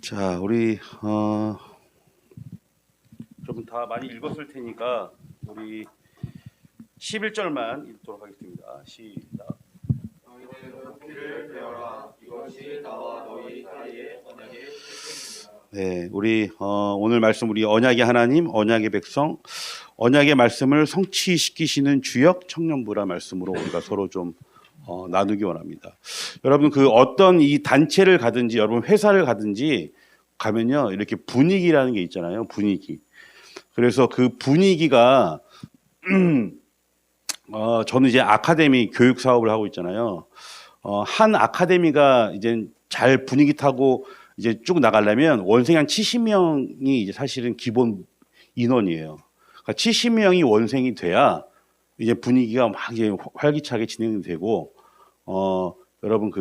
자, 우리 좀 다 많이 읽었을 테니까 우리 11절만 읽도록 하겠습니다. 시작. 너희는 배워라. 이것이 나와 너희 사이의 언약의 실체입니다. 네, 우리 오늘 말씀 우리 언약의 하나님, 언약의 백성, 언약의 말씀을 성취시키시는 주역 청년부라 말씀으로 우리가 서로 좀 나누기 원합니다. 여러분 그 어떤 이 단체를 가든지 여러분 회사를 가든지 가면요 이렇게 분위기라는 게 있잖아요. 분위기. 그래서 그 분위기가 저는 이제 아카데미 교육 사업을 하고 있잖아요. 한 아카데미가 이제 잘 분위기 타고 이제 쭉 나가려면 원생이 한 70명이 이제 사실은 기본 인원이에요. 그러니까 70명이 원생이 돼야 이제 분위기가 막 이제 활기차게 진행되고 여러분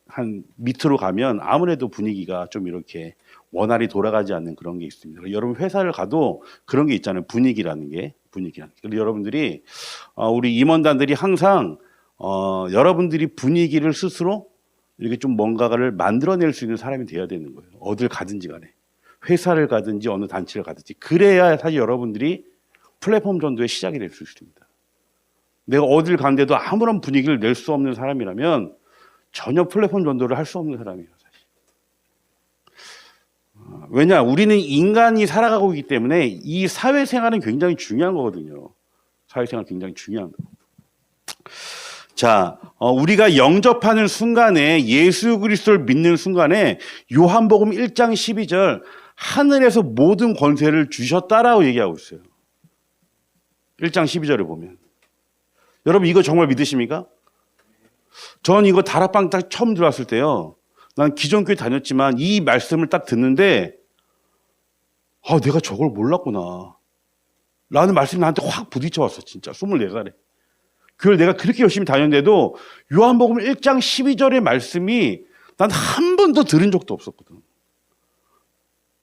한 밑으로 가면 아무래도 분위기가 좀 이렇게 원활히 돌아가지 않는 그런 게 있습니다. 여러분 회사를 가도 그런 게 있잖아요. 분위기라는 게. 그리고 여러분들이 우리 임원단들이 항상 여러분들이 분위기를 스스로 이렇게 좀 뭔가를 만들어낼 수 있는 사람이 돼야 되는 거예요. 어딜 가든지 간에. 회사를 가든지 어느 단체를 가든지. 그래야 사실 여러분들이 플랫폼 전도의 시작이 될 수 있습니다. 내가 어딜 가는데도 아무런 분위기를 낼 수 없는 사람이라면 전혀 플랫폼 전도를 할 수 없는 사람이에요. 사실. 왜냐? 우리는 인간이 살아가고 있기 때문에 이 사회생활은 굉장히 중요한 거거든요. 사회생활 굉장히 중요한 거. 자, 우리가 영접하는 순간에 예수 그리스도를 믿는 순간에 요한복음 1장 12절 하늘에서 모든 권세를 주셨다라고 얘기하고 있어요. 1장 12절을 보면. 여러분 이거 정말 믿으십니까? 전 이거 다락방 딱 처음 들어왔을 때요. 난 기존 교회 다녔지만 이 말씀을 딱 듣는데 내가 저걸 몰랐구나. 라는 말씀이 나한테 확 부딪혀 왔어. 진짜 24살에. 교회를 내가 그렇게 열심히 다녔는데도 요한복음 1장 12절의 말씀이 난 한 번도 들은 적도 없었거든.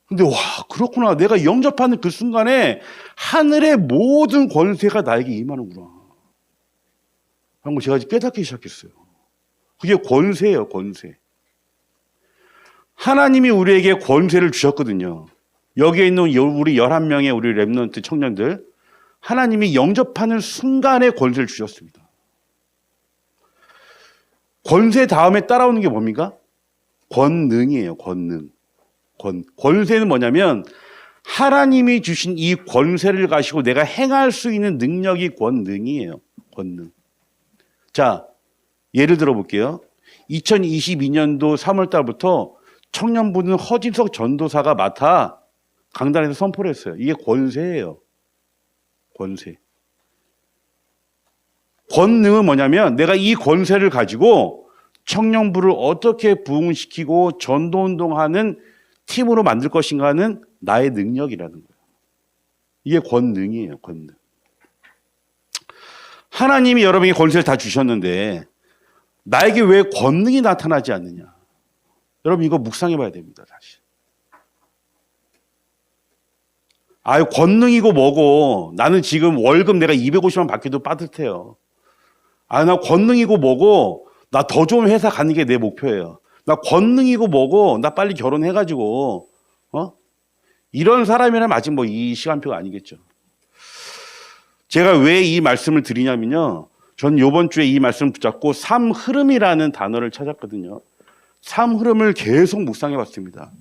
근데 와 그렇구나. 내가 영접하는 그 순간에 하늘의 모든 권세가 나에게 임하는구나. 하는 걸 제가 깨닫기 시작했어요. 그게 권세예요. 권세. 하나님이 우리에게 권세를 주셨거든요. 여기에 있는 우리 11명의 우리 랩런트 청년들 하나님이 영접하는 순간에 권세를 주셨습니다. 권세 다음에 따라오는 게 뭡니까? 권능이에요. 권능. 권세는 뭐냐면 하나님이 주신 이 권세를 가지고 내가 행할 수 있는 능력이 권능이에요. 권능. 자, 예를 들어 볼게요. 2022년도 3월 달부터 청년부는 허진석 전도사가 맡아 강단에서 선포를 했어요. 이게 권세예요. 권세. 권능은 뭐냐면 내가 이 권세를 가지고 청년부를 어떻게 부흥시키고 전도운동하는 팀으로 만들 것인가는 나의 능력이라는 거예요. 이게 권능이에요. 권능. 하나님이 여러분에게 권세를 다 주셨는데 나에게 왜 권능이 나타나지 않느냐. 여러분 이거 묵상해 봐야 됩니다. 사실. 권능이고 뭐고 나는 지금 월급 내가 250만 받기도 빠듯해요. 나 권능이고 뭐고 나 더 좋은 회사 가는 게 내 목표예요. 나 권능이고 뭐고 나 빨리 결혼해가지고 이런 사람이라면 아직 이 시간표가 아니겠죠. 제가 왜 이 말씀을 드리냐면요. 전 이번 주에 이 말씀을 붙잡고 삶 흐름이라는 단어를 찾았거든요. 삶 흐름을 계속 묵상해 봤습니다.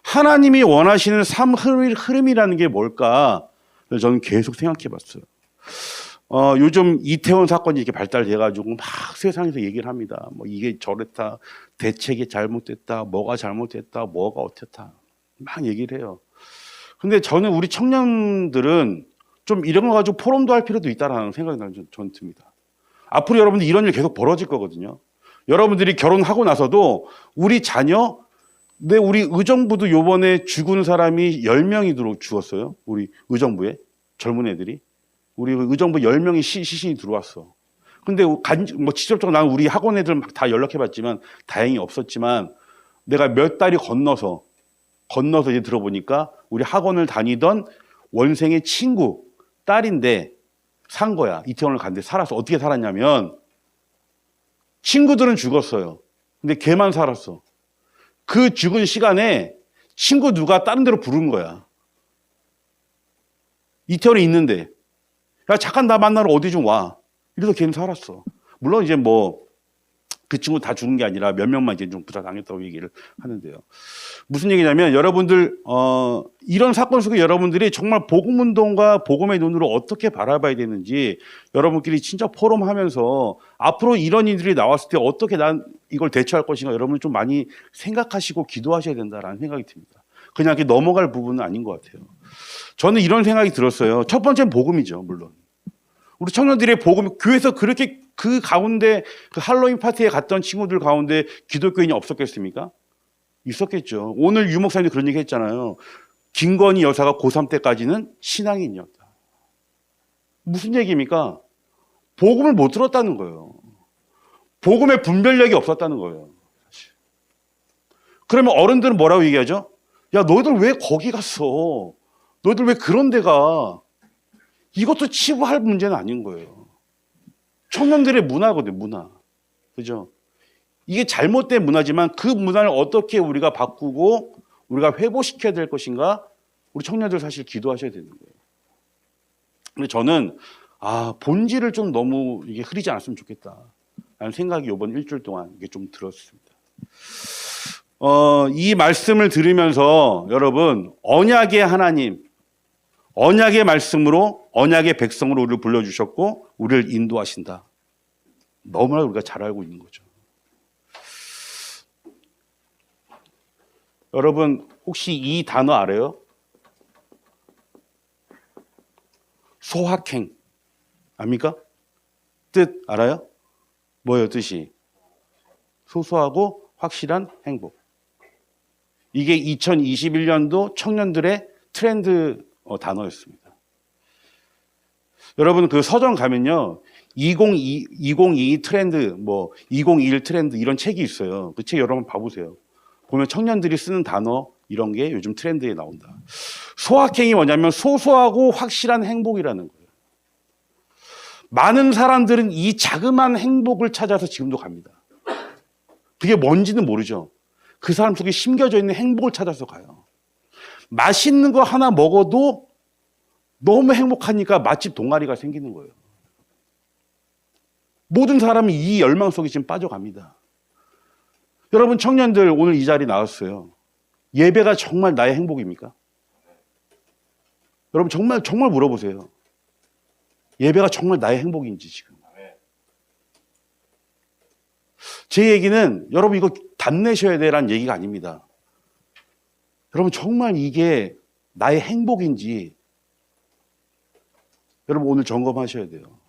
하나님이 원하시는 삶 흐름이라는 게 뭘까? 저는 계속 생각해 봤어요. 요즘 이태원 사건이 이렇게 발달돼가지고 막 세상에서 얘기를 합니다. 이게 저랬다, 대책이 잘못됐다, 뭐가 잘못됐다, 뭐가 어땠다. 막 얘기를 해요. 근데 저는 우리 청년들은 좀 이런 거 가지고 포럼도 할 필요도 있다라는 생각이 저는 듭니다. 앞으로 여러분들 이런 일 계속 벌어질 거거든요. 여러분들이 결혼하고 나서도 우리 자녀, 우리 의정부도 요번에 죽은 사람이 10명이 죽었어요. 우리 의정부에 젊은 애들이. 우리 의정부 10명이 시신이 들어왔어. 근데 직접적으로 나는 우리 학원 애들 막 다 연락해봤지만 다행히 없었지만 내가 몇 달이 건너서 이제 들어보니까 우리 학원을 다니던 원생의 친구, 딸인데 산 거야. 이태원을 갔는데 살았어. 어떻게 살았냐면 친구들은 죽었어요. 근데 걔만 살았어. 그 죽은 시간에 친구 누가 다른 데로 부른 거야. 이태원에 있는데. 야, 잠깐 나 만나러 어디 좀 와. 이래서 걔는 살았어. 물론 이제 뭐, 그 친구 다 죽은 게 아니라 몇 명만 이제 좀 부사당했다고 얘기를 하는데요. 무슨 얘기냐면 여러분들, 이런 사건 속에 여러분들이 정말 복음운동과 복음의 눈으로 어떻게 바라봐야 되는지 여러분끼리 진짜 포럼하면서 앞으로 이런 일들이 나왔을 때 어떻게 난 이걸 대처할 것인가 여러분이 좀 많이 생각하시고 기도하셔야 된다라는 생각이 듭니다. 그냥 이렇게 넘어갈 부분은 아닌 것 같아요. 저는 이런 생각이 들었어요. 첫 번째는 복음이죠, 물론. 우리 청년들의 복음, 교회에서 그렇게 그 가운데 그 할로윈 파티에 갔던 친구들 가운데 기독교인이 없었겠습니까? 있었겠죠. 오늘 유 목사님도 그런 얘기 했잖아요. 김건희 여사가 고3 때까지는 신앙인이었다. 무슨 얘기입니까? 복음을 못 들었다는 거예요. 복음의 분별력이 없었다는 거예요. 사실. 그러면 어른들은 뭐라고 얘기하죠? 야, 너희들 왜 거기 갔어? 너희들 왜 그런 데 가? 이것도 치부할 문제는 아닌 거예요. 청년들의 문화거든요, 문화. 그죠? 이게 잘못된 문화지만 그 문화를 어떻게 우리가 바꾸고 우리가 회복시켜야 될 것인가? 우리 청년들 사실 기도하셔야 되는 거예요. 근데 저는, 본질을 좀 너무 이게 흐리지 않았으면 좋겠다. 라는 생각이 이번 일주일 동안 이게 좀 들었습니다. 이 말씀을 들으면서 여러분, 언약의 하나님, 언약의 말씀으로 언약의 백성으로 우리를 불러주셨고 우리를 인도하신다. 너무나 우리가 잘 알고 있는 거죠. 여러분 혹시 이 단어 알아요? 소확행 압니까? 뜻 알아요? 뭐예요 뜻이? 소소하고 확실한 행복. 이게 2021년도 청년들의 트렌드 단어였습니다. 여러분 그 서점 가면요 2022 트렌드 2021 트렌드 이런 책이 있어요. 그 책 여러분 봐보세요. 보면 청년들이 쓰는 단어 이런 게 요즘 트렌드에 나온다. 소확행이 뭐냐면 소소하고 확실한 행복이라는 거예요. 많은 사람들은 이 자그마한 행복을 찾아서 지금도 갑니다. 그게 뭔지는 모르죠. 그 사람 속에 심겨져 있는 행복을 찾아서 가요. 맛있는 거 하나 먹어도 너무 행복하니까 맛집 동아리가 생기는 거예요. 모든 사람이 이 열망 속에 지금 빠져갑니다. 여러분 청년들 오늘 이 자리 나왔어요. 예배가 정말 나의 행복입니까? 여러분 정말 물어보세요. 예배가 정말 나의 행복인지 지금. 제 얘기는 여러분 이거 답내셔야 되라는 얘기가 아닙니다. 여러분 정말 이게 나의 행복인지 여러분 오늘 점검하셔야 돼요.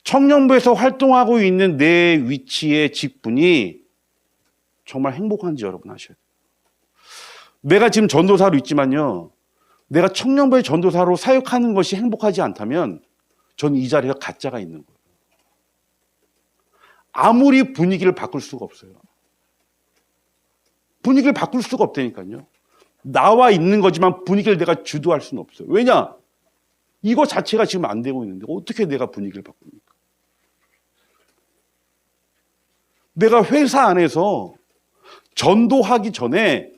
청년부에서 활동하고 있는 내 위치의 직분이 정말 행복한지 여러분 아셔야 돼요. 내가 지금 전도사로 있지만요. 내가 청년부의 전도사로 사역하는 것이 행복하지 않다면 저는 이 자리가 가짜가 있는 거예요. 아무리 분위기를 바꿀 수가 없어요. 분위기를 바꿀 수가 없다니까요. 나와 있는 거지만 분위기를 내가 주도할 수는 없어요. 왜냐? 이거 자체가 지금 안 되고 있는데 어떻게 내가 분위기를 바꿉니까? 내가 회사 안에서 전도하기 전에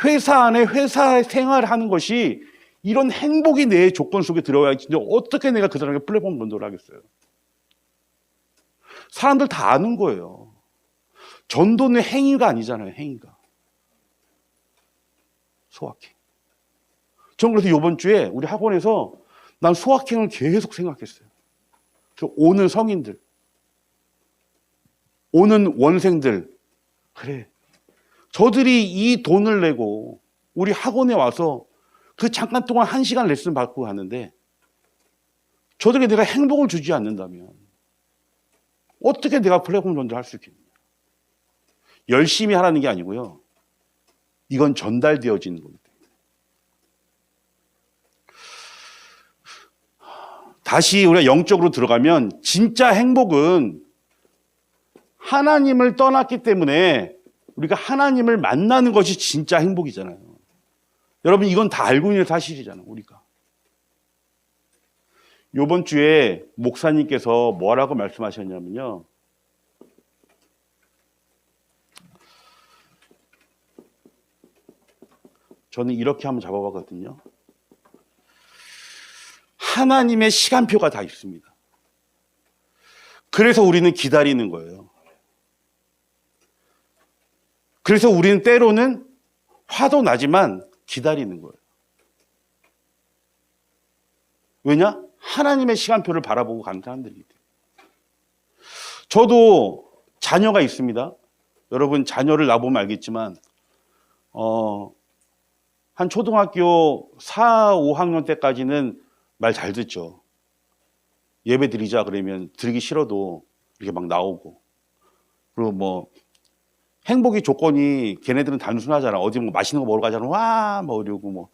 회사 안에 회사 생활을 하는 것이 이런 행복이 내 조건 속에 들어와야지 어떻게 내가 그 사람에게 플랫폼 전도를 하겠어요? 사람들 다 아는 거예요. 전도는 행위가 아니잖아요. 행위가. 소확행. 전 그래서 이번 주에 우리 학원에서 난 소확행을 계속 생각했어요. 그래서 오는 성인들, 오는 원생들, 그래. 저들이 이 돈을 내고 우리 학원에 와서 그 잠깐 동안 1시간 레슨 받고 가는데 저들에게 내가 행복을 주지 않는다면 어떻게 내가 플랫폼 전도를 할 수 있겠냐. 열심히 하라는 게 아니고요. 이건 전달되어지는 거기 때문에. 다시 우리가 영적으로 들어가면 진짜 행복은 하나님을 떠났기 때문에 우리가 하나님을 만나는 것이 진짜 행복이잖아요. 여러분 이건 다 알고 있는 사실이잖아요. 우리가. 이번 주에 목사님께서 뭐라고 말씀하셨냐면요. 저는 이렇게 한번 잡아봤거든요. 하나님의 시간표가 다 있습니다. 그래서 우리는 기다리는 거예요. 그래서 우리는 때로는 화도 나지만 기다리는 거예요. 왜냐? 하나님의 시간표를 바라보고 가는 사람들이기 때문에. 저도 자녀가 있습니다. 여러분 자녀를 낳아보면 알겠지만 한 초등학교 4, 5학년 때까지는 말 잘 듣죠. 예배 드리자 그러면 드리기 싫어도 이렇게 막 나오고, 그리고 뭐 행복의 조건이 걔네들은 단순하잖아. 어디 뭐 맛있는 거 먹으러 가자면 와, 뭐 이러고, 뭐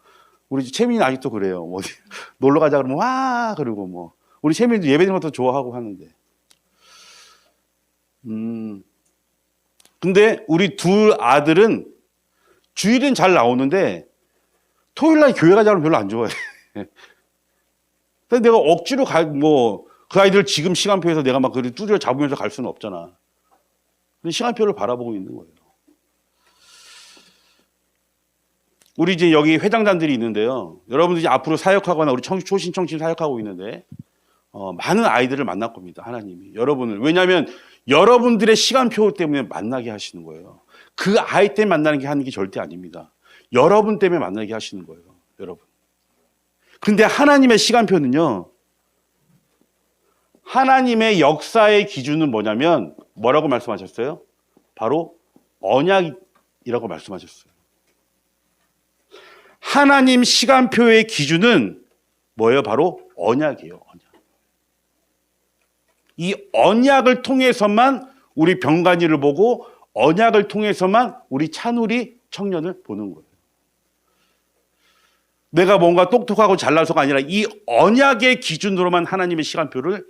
우리 채민이는 아직도 그래요. 어디 놀러 가자 그러면 와, 그리고 뭐 우리 채민이도 예배 드리는 것도 좋아하고 하는데. 근데 우리 둘 아들은 주일은 잘 나오는데 토요일 날 교회 가자면 별로 안 좋아해. 근데 내가 억지로 그 아이들 지금 시간표에서 내가 막 그렇게 두드려 잡으면서 갈 수는 없잖아. 근데 시간표를 바라보고 있는 거예요. 우리 이제 여기 회장단들이 있는데요. 여러분들이 앞으로 사역하거나 우리 초신 청신 사역하고 있는데 많은 아이들을 만날 겁니다. 하나님이 여러분을. 왜냐하면 여러분들의 시간표 때문에 만나게 하시는 거예요. 그 아이 때문에 만나는 게 하는 게 절대 아닙니다. 여러분 때문에 만나게 하시는 거예요. 여러분. 그런데 하나님의 시간표는요. 하나님의 역사의 기준은 뭐냐면 뭐라고 말씀하셨어요? 바로 언약이라고 말씀하셨어요. 하나님 시간표의 기준은 뭐예요? 바로 언약이에요. 언약. 이 언약을 통해서만 우리 병간이를 보고 언약을 통해서만 우리 찬우리 청년을 보는 거예요. 내가 뭔가 똑똑하고 잘나서가 아니라 이 언약의 기준으로만 하나님이 시간표를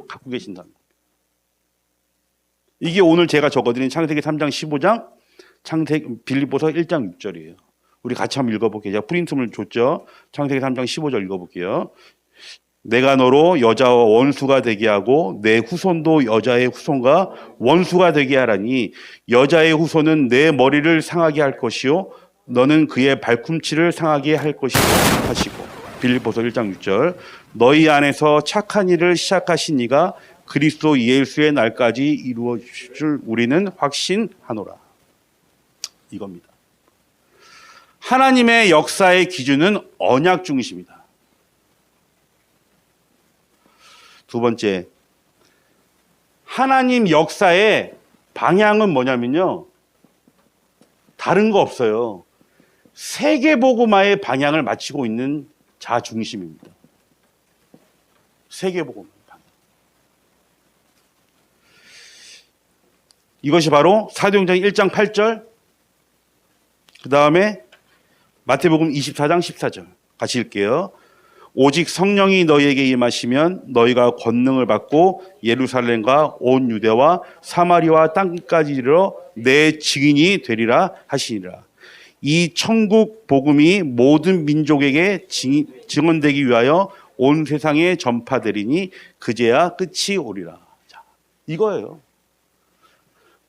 갖고 계신다는 거예요. 이게 오늘 제가 적어드린 창세기 3장 15장, 빌립보서 1장 6절이에요. 우리 같이 한번 읽어볼게요. 제가 프린트물 줬죠. 창세기 3장 15절 읽어볼게요. 내가 너로 여자와 원수가 되게 하고 내 후손도 여자의 후손과 원수가 되게 하라니 여자의 후손은 내 머리를 상하게 할 것이요 너는 그의 발꿈치를 상하게 할 것이고 하시고. 빌립보서 1장 6절. 너희 안에서 착한 일을 시작하신 이가 그리스도 예수의 날까지 이루어 주실 줄 우리는 확신하노라. 이겁니다. 하나님의 역사의 기준은 언약 중심이다. 두 번째, 하나님 역사의 방향은 뭐냐면요. 다른 거 없어요. 세계복음화의 방향을 맞추고 있는 자 중심입니다. 세계복음 방향. 이것이 바로 사도행전 1장 8절, 그 다음에 마태복음 24장 14절 같이 읽게요. 오직 성령이 너희에게 임하시면 너희가 권능을 받고 예루살렘과 온 유대와 사마리아 땅까지 이르러 내 증인이 되리라 하시니라. 이 천국 복음이 모든 민족에게 증언되기 위하여 온 세상에 전파되리니 그제야 끝이 오리라. 자, 이거예요.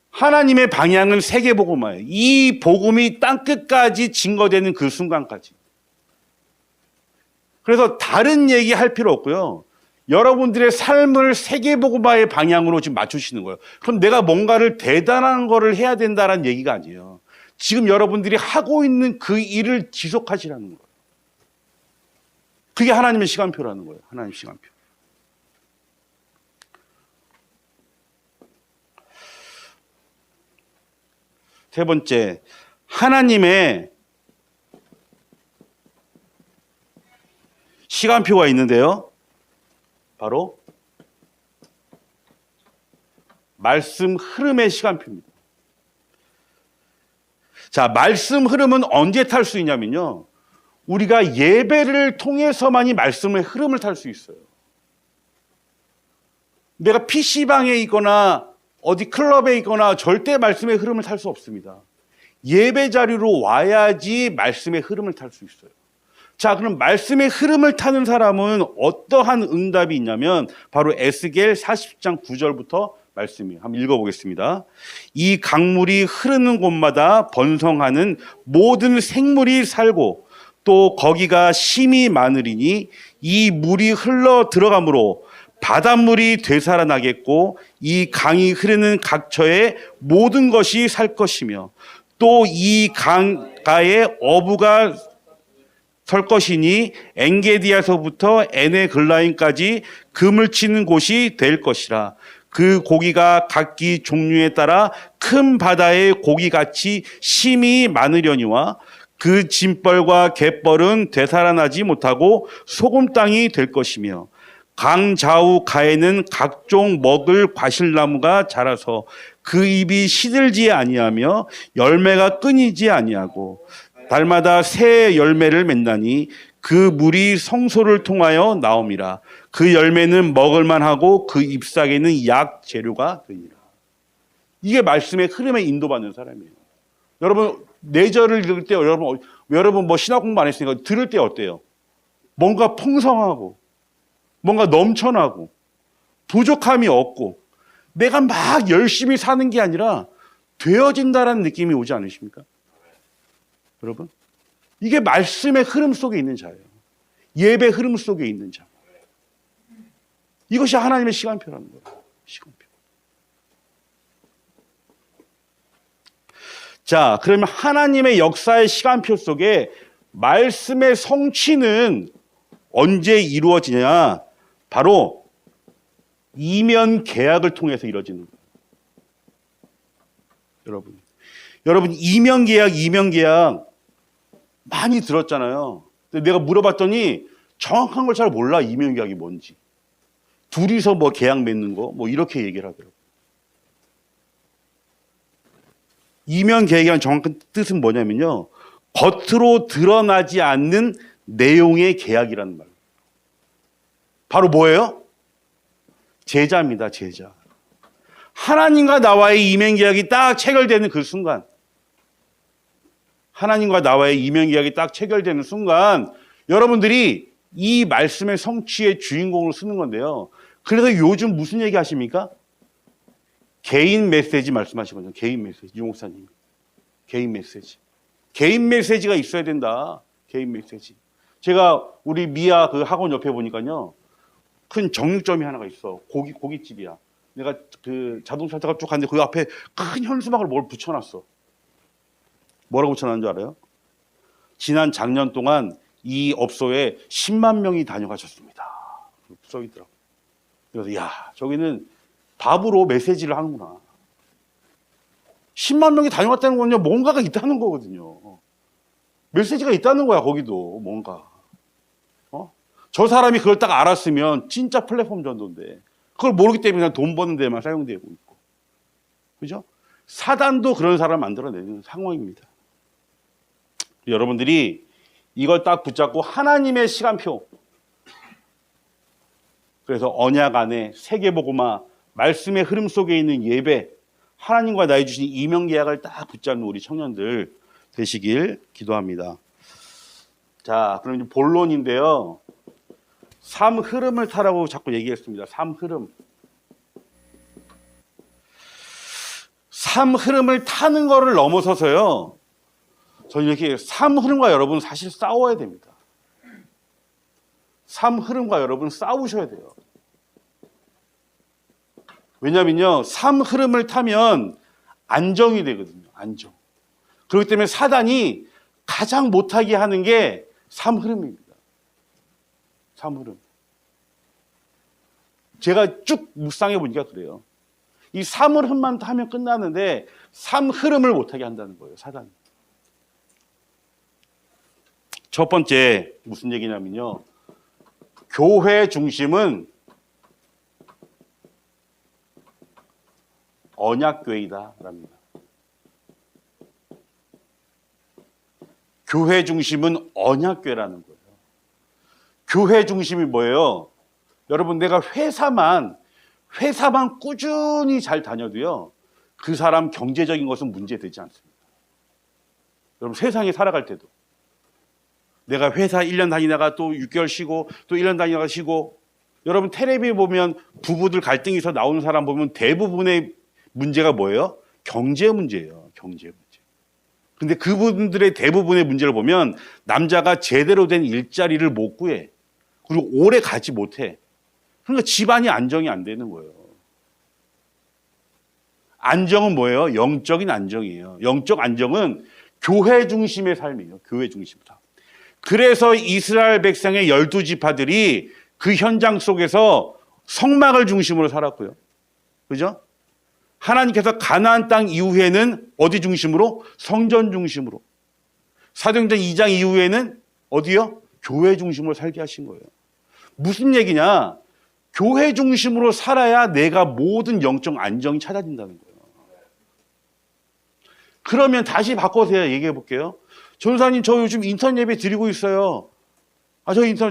하나님의 방향은 세계 복음화예요. 이 복음이 땅 끝까지 증거되는 그 순간까지. 그래서 다른 얘기 할 필요 없고요. 여러분들의 삶을 세계복음화의 방향으로 지금 맞추시는 거예요. 그럼 내가 뭔가를 대단한 거를 해야 된다는 얘기가 아니에요. 지금 여러분들이 하고 있는 그 일을 지속하시라는 거예요. 그게 하나님의 시간표라는 거예요. 하나님의 시간표. 세 번째, 하나님의 시간표가 있는데요. 바로 말씀 흐름의 시간표입니다. 자, 말씀 흐름은 언제 탈 수 있냐면요. 우리가 예배를 통해서만이 말씀의 흐름을 탈 수 있어요. 내가 PC방에 있거나 어디 클럽에 있거나 절대 말씀의 흐름을 탈 수 없습니다. 예배 자리로 와야지 말씀의 흐름을 탈 수 있어요. 자, 그럼 말씀의 흐름을 타는 사람은 어떠한 응답이 있냐면 바로 에스겔 40장 9절부터 말씀이에요. 한번 읽어보겠습니다. 이 강물이 흐르는 곳마다 번성하는 모든 생물이 살고 또 거기가 심이 많으리니 이 물이 흘러 들어가므로 바닷물이 되살아나겠고 이 강이 흐르는 각처에 모든 것이 살 것이며 또 이 강가에 어부가 설 것이니 엔게디아서부터 에네글라임까지 금을 치는 곳이 될 것이라. 그 고기가 각기 종류에 따라 큰 바다의 고기같이 심이 많으려니와 그 짐벌과 갯벌은 되살아나지 못하고 소금 땅이 될 것이며 강 좌우 가에는 각종 먹을 과실나무가 자라서 그 잎이 시들지 아니하며 열매가 끊이지 아니하고 달마다 새 열매를 맺나니 그 물이 성소를 통하여 나옴이라. 그 열매는 먹을만하고 그 잎사귀는 약 재료가 되니라. 이게 말씀의 흐름에 인도받는 사람이에요. 여러분 내절을 들을 때 여러분 뭐 신학 공부 안 했으니까 들을 때 어때요? 뭔가 풍성하고 뭔가 넘쳐나고 부족함이 없고 내가 막 열심히 사는 게 아니라 되어진다라는 느낌이 오지 않으십니까? 여러분 이게 말씀의 흐름 속에 있는 자예요. 예배 흐름 속에 있는 자. 이것이 하나님의 시간표라는 거예요. 시간표. 자, 그러면 하나님의 역사의 시간표 속에 말씀의 성취는 언제 이루어지냐? 바로 이면 계약을 통해서 이루어지는 거예요. 여러분 이면 계약 많이 들었잖아요. 근데 내가 물어봤더니 정확한 걸 잘 몰라. 이면 계약이 뭔지. 둘이서 뭐 계약 맺는 거 뭐 이렇게 얘기를 하더라고요. 이면 계약이라는 정확한 뜻은 뭐냐면요. 겉으로 드러나지 않는 내용의 계약이라는 말. 바로 뭐예요? 제자입니다. 제자. 하나님과 나와의 이면 계약이 딱 체결되는 그 순간, 하나님과 나와의 이면 계약이 딱 체결되는 순간 여러분들이 이 말씀의 성취의 주인공을 쓰는 건데요. 그래서 요즘 무슨 얘기 하십니까? 개인 메시지 말씀하시거든요. 개인 메시지. 유 목사님. 개인 메시지. 개인 메시지가 있어야 된다. 개인 메시지. 제가 우리 미아 그 학원 옆에 보니까요. 큰 정육점이 하나가 있어. 고깃집이야. 내가 그 자동차가 쭉 갔는데 그 앞에 큰 현수막을 뭘 붙여놨어. 뭐라고 붙여놨는 줄 알아요? 지난 작년 동안 이 업소에 10만 명이 다녀가셨습니다. 써있더라고. 그래서 야, 저기는 답으로 메시지를 하는구나. 10만 명이 다녀갔다는 건요, 뭔가가 있다는 거거든요. 메시지가 있다는 거야, 거기도. 뭔가. 저 사람이 그걸 딱 알았으면 진짜 플랫폼 전도인데 그걸 모르기 때문에 그냥 돈 버는 데만 사용되고 있고. 그죠? 사단도 그런 사람을 만들어내는 상황입니다. 여러분들이 이걸 딱 붙잡고 하나님의 시간표, 그래서 언약 안에 세계복음화, 말씀의 흐름 속에 있는 예배, 하나님과 나의 주신 이명계약을 딱 붙잡는 우리 청년들 되시길 기도합니다. 자, 그럼 이제 본론인데요. 삶 흐름을 타라고 자꾸 얘기했습니다. 삶 흐름. 삶 흐름을 타는 거를 넘어서서요. 저는 이렇게 삶 흐름과 여러분 사실 싸워야 됩니다. 삶 흐름과 여러분 싸우셔야 돼요. 왜냐면요. 삶 흐름을 타면 안정이 되거든요. 안정. 그렇기 때문에 사단이 가장 못하게 하는 게 삶 흐름입니다. 삶 흐름. 제가 쭉 묵상해 보니까 그래요. 이 삶 흐름만 타면 끝나는데 삶 흐름을 못하게 한다는 거예요. 사단이. 첫 번째 무슨 얘기냐면요. 교회 중심은 언약교회이다랍니다. 교회 중심은 언약교회라는 거예요. 교회 중심이 뭐예요? 여러분 내가 회사만 꾸준히 잘 다녀도요. 그 사람 경제적인 것은 문제되지 않습니다. 여러분 세상에 살아갈 때도 내가 회사 1년 다니다가 또 6개월 쉬고 또 1년 다니다가 쉬고 여러분 텔레비 보면 부부들 갈등이 있어 나오는 사람 보면 대부분의 문제가 뭐예요? 경제 문제예요. 경제 문제. 근데 그분들의 대부분의 문제를 보면 남자가 제대로 된 일자리를 못 구해. 그리고 오래 가지 못해. 그러니까 집안이 안정이 안 되는 거예요. 안정은 뭐예요? 영적인 안정이에요. 영적 안정은 교회 중심의 삶이에요. 교회 중심 삶. 그래서 이스라엘 백성의 12지파들이 그 현장 속에서 성막을 중심으로 살았고요. 그죠? 하나님께서 가나안 땅 이후에는 어디 중심으로? 성전 중심으로. 사도행전 2장 이후에는 어디요? 교회 중심으로 살게 하신 거예요. 무슨 얘기냐? 교회 중심으로 살아야 내가 모든 영적 안정이 찾아진다는 거예요. 그러면 다시 바꿔서 얘기해 볼게요. 전사님, 저 요즘 인턴 예배 드리고 있어요.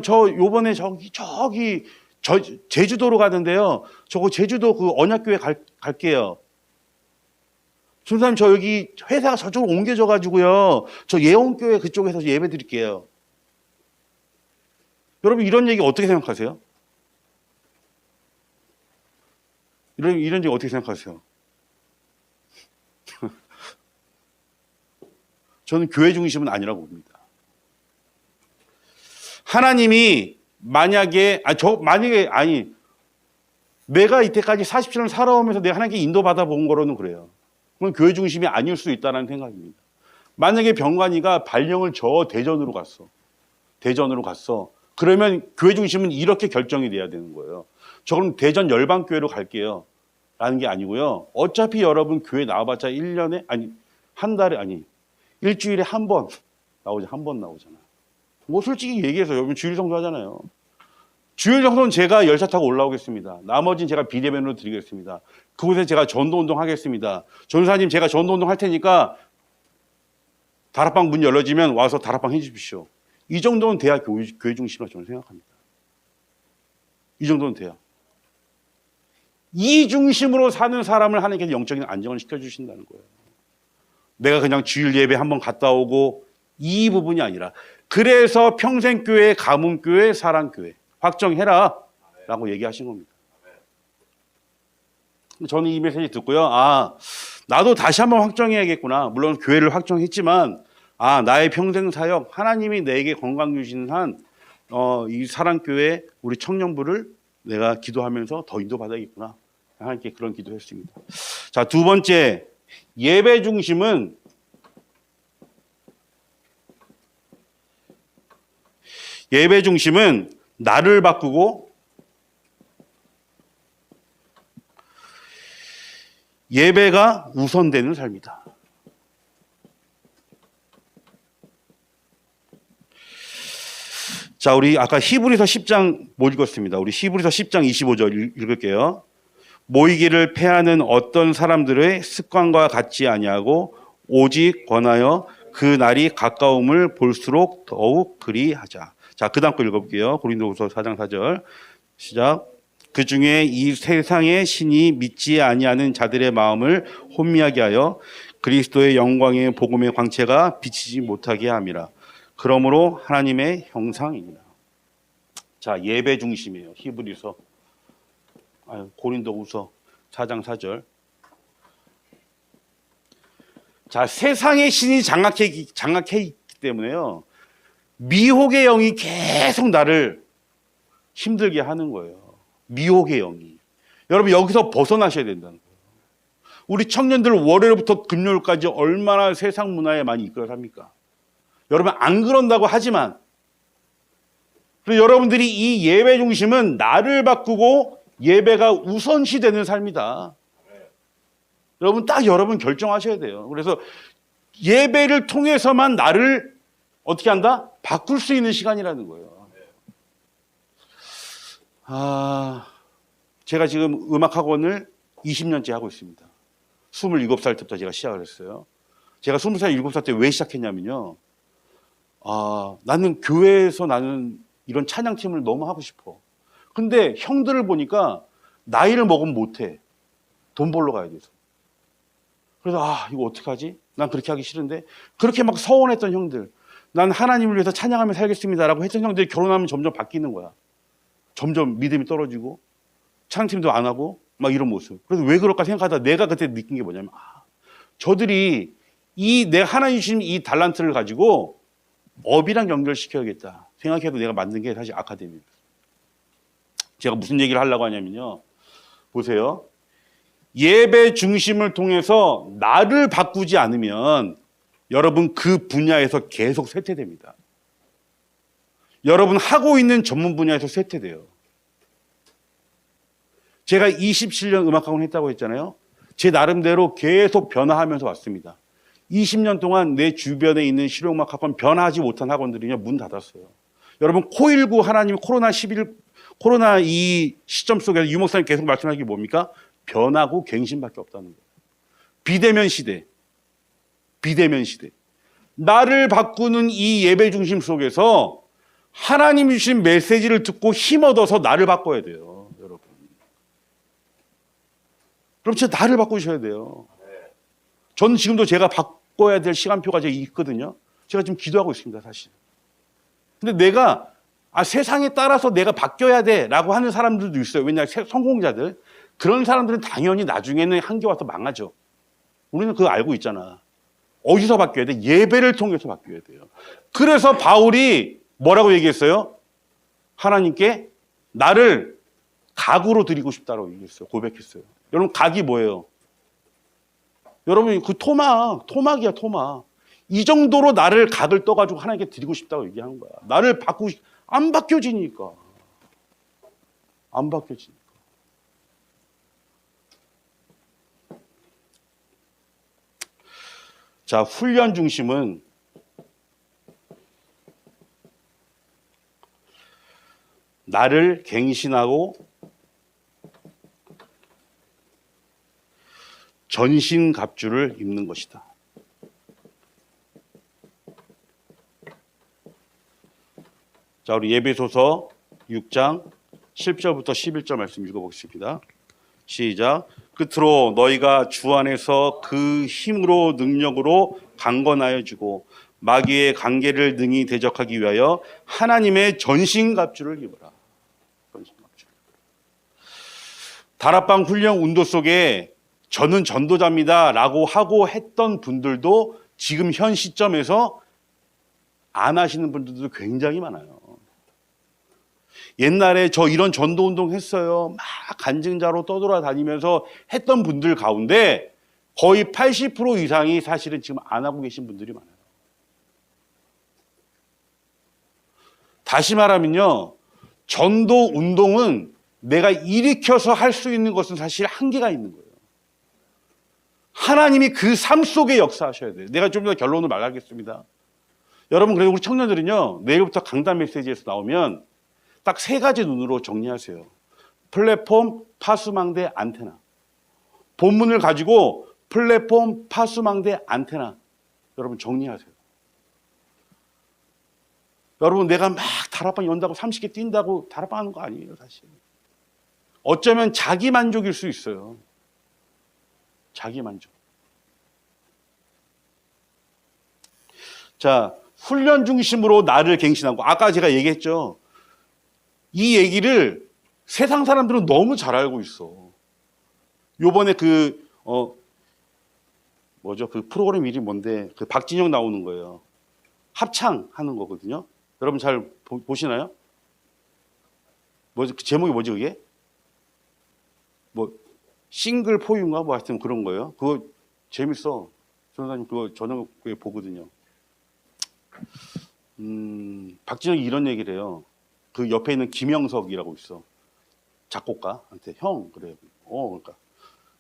저 요번에 제주도로 가는데요. 저거 제주도 그 언약교회 갈게요. 전사님, 저 여기 회사가 저쪽으로 옮겨져가지고요. 저 예원교회 그쪽에서 예배 드릴게요. 여러분, 이런 얘기 어떻게 생각하세요? 이런 얘기 어떻게 생각하세요? 저는 교회 중심은 아니라고 봅니다. 하나님이 내가 이때까지 47년 살아오면서 내가 하나님께 인도받아 본 거로는 그래요. 그건 교회 중심이 아닐 수 있다는 생각입니다. 만약에 병관이가 발령을 저 대전으로 갔어. 그러면 교회 중심은 이렇게 결정이 돼야 되는 거예요. 저 그럼 대전 열방교회로 갈게요. 라는 게 아니고요. 어차피 여러분 교회 나와봤자 1년에, 한 달에, 일주일에 한 번 나오잖아. 뭐 솔직히 얘기해서 여러분 주일 성수 하잖아요. 주일 성수는 제가 열차 타고 올라오겠습니다. 나머지는 제가 비대면으로 드리겠습니다. 그곳에 제가 전도운동 하겠습니다. 전사님, 제가 전도운동 할 테니까 다락방 문 열려지면 와서 다락방 해주십시오. 이 정도는 돼야 교회 중심이라고 저는 생각합니다. 이 정도는 돼야. 이 중심으로 사는 사람을 하나님께서 영적인 안정을 시켜주신다는 거예요. 내가 그냥 주일 예배 한번 갔다 오고 이 부분이 아니라, 그래서 평생교회, 가문교회, 사랑교회 확정해라 라고 얘기하신 겁니다. 저는 이 메시지 듣고요. 나도 다시 한번 확정해야겠구나. 물론 교회를 확정했지만 나의 평생 사역, 하나님이 내게 건강 주시는 한 이 사랑교회 우리 청년부를 내가 기도하면서 더 인도받아야겠구나. 하나님께 그런 기도했습니다. 자, 두 번째, 예배 중심은 나를 바꾸고 예배가 우선되는 삶이다. 자, 우리 아까 히브리서 10장 못 읽었습니다. 우리 히브리서 10장 25절 읽을게요. 모이기를 패하는 어떤 사람들의 습관과 같지 아니하고 오직 권하여 그 날이 가까움을 볼수록 더욱 그리하자. 자, 그 다음 거 읽어볼게요. 고린도후서 4장 4절 시작. 그 중에 이 세상의 신이 믿지 아니하는 자들의 마음을 혼미하게 하여 그리스도의 영광의 복음의 광채가 비치지 못하게 함이라. 그러므로 하나님의 형상이니라. 자, 예배 중심이에요. 히브리서, 고린도후서 4장 4절. 자, 세상의 신이 장악해 있기 때문에요. 미혹의 영이 계속 나를 힘들게 하는 거예요. 미혹의 영이. 여러분, 여기서 벗어나셔야 된다는 거예요. 우리 청년들 월요일부터 금요일까지 얼마나 세상 문화에 많이 이끌어 삽니까? 여러분, 안 그런다고 하지만, 그래서 여러분들이 이 예배 중심은 나를 바꾸고 예배가 우선시 되는 삶이다. 여러분, 딱 여러분 결정하셔야 돼요. 그래서 예배를 통해서만 나를 어떻게 한다? 바꿀 수 있는 시간이라는 거예요. 제가 지금 음악학원을 20년째 하고 있습니다. 27살 때부터 제가 시작을 했어요. 제가 20살, 7살 때 왜 시작했냐면요. 나는 교회에서 이런 찬양팀을 너무 하고 싶어. 근데 형들을 보니까 나이를 먹으면 못해. 돈 벌러 가야 돼서. 그래서 이거 어떡하지? 난 그렇게 하기 싫은데. 그렇게 막 서운했던 형들. 난 하나님을 위해서 찬양하며 살겠습니다라고 했던 형들이 결혼하면 점점 바뀌는 거야. 점점 믿음이 떨어지고 찬양팀도 안 하고 막 이런 모습. 그래서 왜 그럴까 생각하다 내가 그때 느낀 게 뭐냐면 저들이 내가 하나님 주신 이 달란트를 가지고 업이랑 연결시켜야겠다 생각해도 내가 만든 게 사실 아카데미입니다. 제가 무슨 얘기를 하려고 하냐면요. 보세요. 예배 중심을 통해서 나를 바꾸지 않으면 여러분 그 분야에서 계속 쇠퇴됩니다. 여러분 하고 있는 전문 분야에서 쇠퇴돼요. 제가 27년 음악학원 했다고 했잖아요. 제 나름대로 계속 변화하면서 왔습니다. 20년 동안 내 주변에 있는 실용음악학원 변화하지 못한 학원들이 문 닫았어요. 여러분 코로나19 하나님 코로나 이 시점 속에서 유 목사님 계속 말씀하신 게 뭡니까? 변하고 갱신밖에 없다는 거예요. 비대면 시대. 나를 바꾸는 이 예배 중심 속에서 하나님이 주신 메시지를 듣고 힘 얻어서 나를 바꿔야 돼요. 여러분. 그럼 진짜 나를 바꾸셔야 돼요. 저는 지금도 제가 바꿔야 될 시간표가 제가 있거든요. 제가 지금 기도하고 있습니다, 사실. 근데 내가 세상에 따라서 내가 바뀌어야 돼라고 하는 사람들도 있어요. 왜냐하면 성공자들. 그런 사람들은 당연히 나중에는 한계 와서 망하죠. 우리는 그거 알고 있잖아. 어디서 바뀌어야 돼? 예배를 통해서 바뀌어야 돼요. 그래서 바울이 뭐라고 얘기했어요? 하나님께 나를 각으로 드리고 싶다라고 얘기했어요. 고백했어요. 여러분 각이 뭐예요? 여러분 그 토막이야 토막. 이 정도로 나를 각을 떠가지고 하나님께 드리고 싶다고 얘기하는 거야. 나를 안 바뀌어지니까. 자, 훈련 중심은 나를 갱신하고 전신갑주를 입는 것이다. 자, 우리 예배소서 6장 10절부터 11절 말씀 읽어보겠습니다. 시작. 끝으로 너희가 주 안에서 그 힘으로 능력으로 강건하여 주고 마귀의 관계를 능히 대적하기 위하여 하나님의 전신갑주를 입어라. 전신갑주. 다락방 훈련 운동 속에 저는 전도자입니다 라고 하고 했던 분들도 지금 현 시점에서 안 하시는 분들도 굉장히 많아요. 옛날에 저 이런 전도 운동 했어요. 막 간증자로 떠돌아다니면서 했던 분들 가운데 거의 80% 이상이 사실은 지금 안 하고 계신 분들이 많아요. 다시 말하면요. 전도 운동은 내가 일으켜서 할 수 있는 것은 사실 한계가 있는 거예요. 하나님이 그 삶 속에 역사하셔야 돼요. 내가 좀 더 결론을 말하겠습니다. 여러분 그래도 우리 청년들은요. 내일부터 강단 메시지에서 나오면 딱 3가지 눈으로 정리하세요. 플랫폼, 파수망대, 안테나. 본문을 가지고 플랫폼, 파수망대, 안테나. 여러분 정리하세요. 여러분 내가 막 다락방 연다고 30개 뛴다고 다락방 하는 거 아니에요, 사실. 어쩌면 자기 만족일 수 있어요. 자기 만족. 자, 훈련 중심으로 나를 갱신하고 아까 제가 얘기했죠. 이 얘기를 세상 사람들은 너무 잘 알고 있어. 요번에 그 프로그램 이름이 뭔데? 그 박진영 나오는 거예요. 합창하는 거거든요. 여러분 잘 보시나요? 그 제목이 뭐지 그게? 싱글 포유인가? 하여튼 그런 거예요. 그거 재밌어. 전사님 그거 저녁에 보거든요. 박진영이 이런 얘기를 해요. 그 옆에 있는 김영석이라고 있어. 작곡가한테 그래요. 그러니까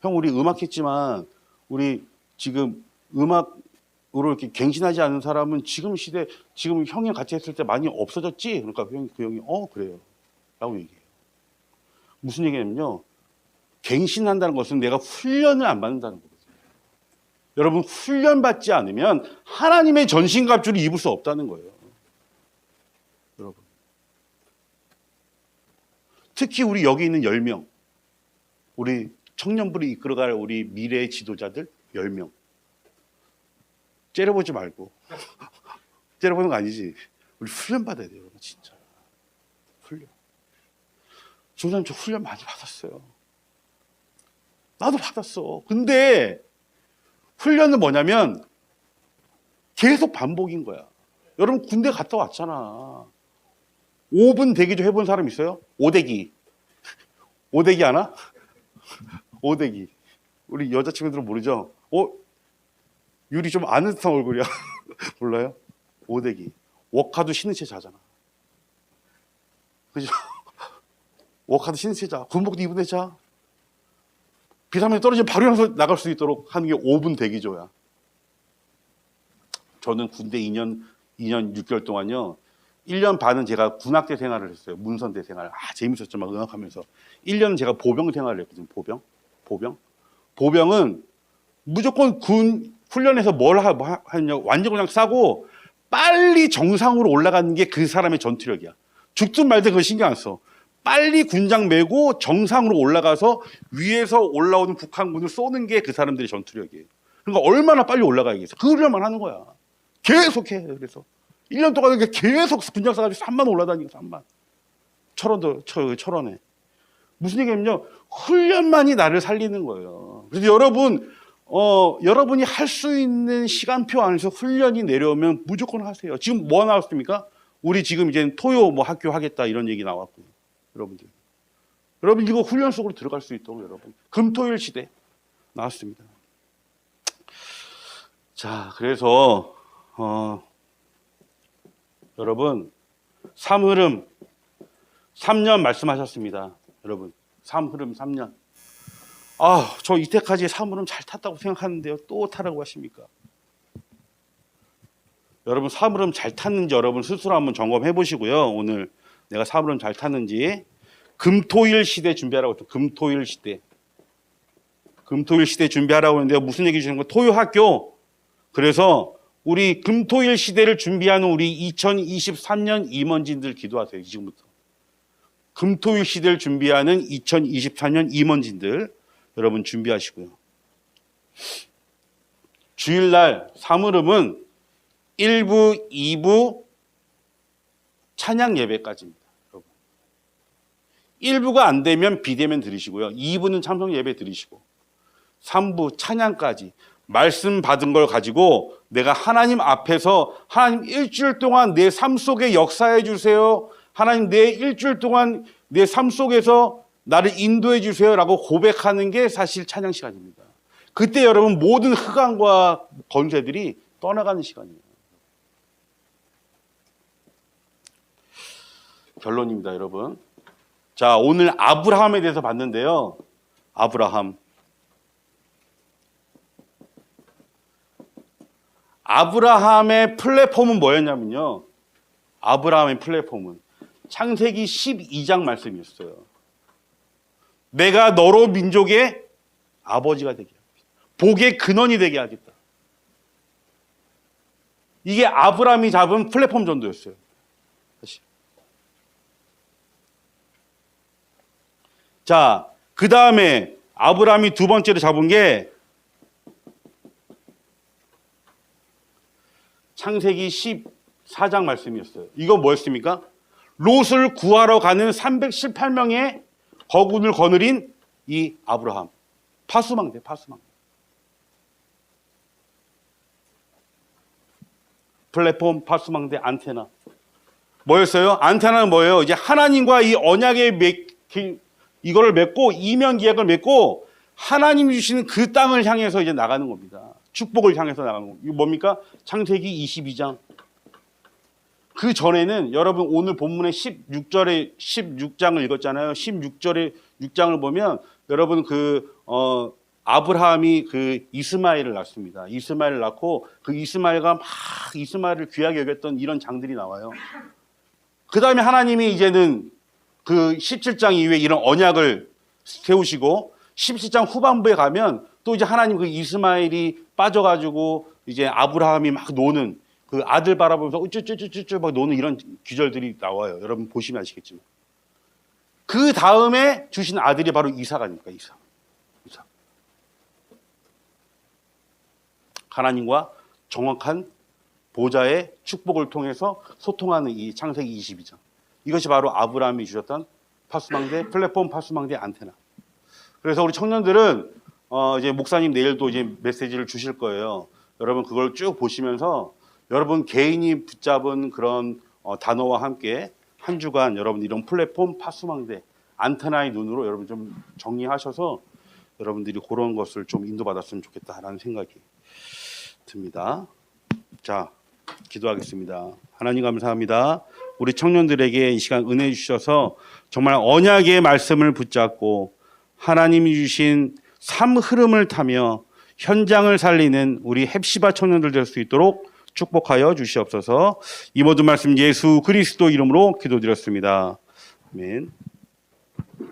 형 우리 음악했지만 우리 지금 음악으로 이렇게 갱신하지 않은 사람은 지금 시대 지금 형이 같이 했을 때 많이 없어졌지. 그러니까 그 형이 그래요. 라고 얘기해요. 무슨 얘기냐면요. 갱신한다는 것은 내가 훈련을 안 받는다는 거거든요. 여러분 훈련 받지 않으면 하나님의 전신갑주를 입을 수 없다는 거예요. 여러분. 특히 우리 여기 있는 10명, 우리 청년부를 이끌어갈 우리 미래의 지도자들 10명. 째려보지 말고. 째려보는 거 아니지. 우리 훈련 받아야 돼요, 진짜. 훈련. 조사님 저 훈련 많이 받았어요. 나도 받았어. 근데 훈련은 뭐냐면 계속 반복인 거야. 여러분 군대 갔다 왔잖아. 5분 대기조 해본 사람 있어요? 5대기. 5대기 아나? 5대기. 우리 여자친구들은 모르죠? 유리 좀 아는 듯한 얼굴이야. 몰라요? 5대기. 워카도 쉬는 채 자잖아. 그죠? 워카도 쉬는 채 자. 군복도 입은 애 자. 비상면이 떨어지면 바로 일어나서 나갈 수 있도록 하는 게 5분 대기조야. 저는 군대 2년 6개월 동안요. 1년 반은 제가 군악대 생활을 했어요. 문선대 생활. 재밌었죠. 막 응학하면서. 1년은 제가 보병 생활을 했거든요. 보병은 무조건 군 훈련에서 뭘 하냐. 완전 그냥 싸고 빨리 정상으로 올라가는 게 그 사람의 전투력이야. 죽든 말든 그거 신경 안 써. 빨리 군장 메고 정상으로 올라가서 위에서 올라오는 북한군을 쏘는 게 그 사람들의 전투력이에요. 그러니까 얼마나 빨리 올라가야겠어. 그 훈련만 하는 거야. 계속해. 그래서 1년 동안 계속 군장 싸가지고 3만 올라다니고 3만. 철원에. 무슨 얘기냐면요. 훈련만이 나를 살리는 거예요. 그래서 여러분이 할 수 있는 시간표 안에서 훈련이 내려오면 무조건 하세요. 지금 뭐 나왔습니까? 우리 지금 이제 토요 뭐 학교 하겠다 이런 얘기 나왔고. 여러분 이거 훈련 속으로 들어갈 수 있도록 여러분. 금토일 시대 나왔습니다. 자, 그래서 여러분 삼흐름 3년 말씀하셨습니다. 여러분 삼흐름 3년. 저 이때까지 삼흐름 잘 탔다고 생각하는데요. 또 타라고 하십니까? 여러분 삼흐름 잘 탔는지 여러분 스스로 한번 점검해 보시고요. 오늘 내가 삼흐름 잘 탔는지. 금토일 시대 준비하라고 했죠. 금토일 시대 준비하라고 했는데요. 무슨 얘기 주시는 거예요? 토요 학교. 그래서 우리 금토일 시대를 준비하는 우리 2023년 임원진들 기도하세요. 지금부터. 금토일 시대를 준비하는 2023년 임원진들 여러분 준비하시고요. 주일날 삼흐름은 1부, 2부 찬양 예배까지입니다. 여러분. 1부가 안 되면 비대면 드리시고요. 2부는 참석 예배 드리시고 3부 찬양까지 말씀 받은 걸 가지고 내가 하나님 앞에서 하나님 일주일 동안 내 삶 속에 역사해 주세요. 하나님 내 일주일 동안 내 삶 속에서 나를 인도해 주세요 라고 고백하는 게 사실 찬양 시간입니다. 그때 여러분 모든 흑암과 권세들이 떠나가는 시간이에요. 결론입니다, 여러분. 자, 오늘 아브라함에 대해서 봤는데요. 아브라함의 플랫폼은 뭐였냐면요. 아브라함의 플랫폼은 창세기 12장 말씀이었어요. 내가 너로 민족의 아버지가 되게 하겠다. 복의 근원이 되게 하겠다. 이게 아브라함이 잡은 플랫폼 전도였어요. 사실. 자, 그 다음에 아브라함이 두 번째로 잡은 게 창세기 14장 말씀이었어요. 이건 뭐였습니까? 롯을 구하러 가는 318명의 거군을 거느린 이 아브라함. 파수망대. 플랫폼, 파수망대, 안테나. 뭐였어요? 안테나는 뭐예요? 이제 하나님과 이 언약의 이거를 맺고 이면 계약을 맺고 하나님이 주시는 그 땅을 향해서 이제 나가는 겁니다. 축복을 향해서 나가는 겁니다. 이거 뭡니까? 창세기 22장. 그 전에는 여러분 오늘 본문의 16절에 16장을 읽었잖아요. 16절에 6장을 보면 여러분 아브라함이 그 이스마엘을 낳습니다. 이스마엘을 낳고 그 이스마엘과 막 이스마엘을 귀하게 여겼던 이런 장들이 나와요. 그 다음에 하나님이 이제는 그 17장 이후에 이런 언약을 세우시고 17장 후반부에 가면 또 이제 하나님 그 이스마엘이 빠져가지고 이제 아브라함이 막 노는 그 아들 바라보면서 우쭈쭈쭈쭈 막 노는 이런 귀절들이 나와요. 여러분 보시면 아시겠지만. 그 다음에 주신 아들이 바로 이삭 아닙니까? 이삭. 하나님과 정확한 보좌의 축복을 통해서 소통하는 이 창세기 22장. 이것이 바로 아브라함이 주셨던 파수망대, 플랫폼 파수망대 안테나. 그래서 우리 청년들은 이제 목사님 내일도 이제 메시지를 주실 거예요. 여러분 그걸 쭉 보시면서 여러분 개인이 붙잡은 그런 단어와 함께 한 주간 여러분 이런 플랫폼 파수망대 안테나의 눈으로 여러분 좀 정리하셔서 여러분들이 그런 것을 좀 인도받았으면 좋겠다라는 생각이 듭니다. 자, 기도하겠습니다. 하나님 감사합니다. 우리 청년들에게 이 시간 은혜 주셔서 정말 언약의 말씀을 붙잡고 하나님이 주신 삶 흐름을 타며 현장을 살리는 우리 헵시바 청년들 될 수 있도록 축복하여 주시옵소서. 이 모든 말씀 예수 그리스도 이름으로 기도드렸습니다. 아멘.